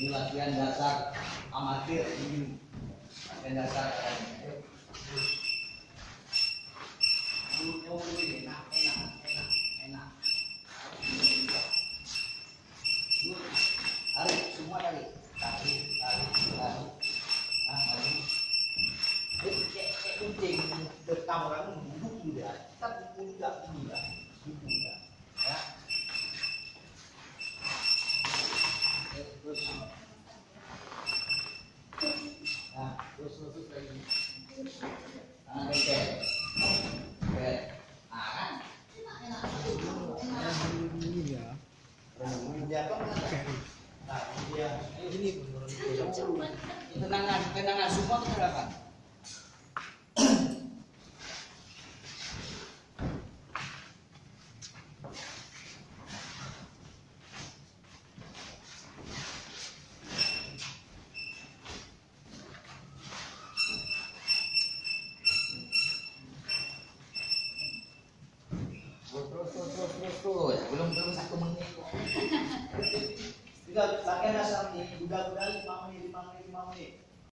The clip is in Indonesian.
Ini latihan dasar amatir ini. Latihan dasar. Oh, ini enak. Tarik semua tarik. Nah, tarik. Kayak kucing dekam orang duduk juga. Kita enggak. Ya. Terus. Nah, terus lagi. Nah, oke. Kan? Enak. Ini ya. Dia apa? Nah, dia ini tenangan semua terangkan. Terus. Belum 1 menit kok. Juga latihan dasar nih, udah 5 menit.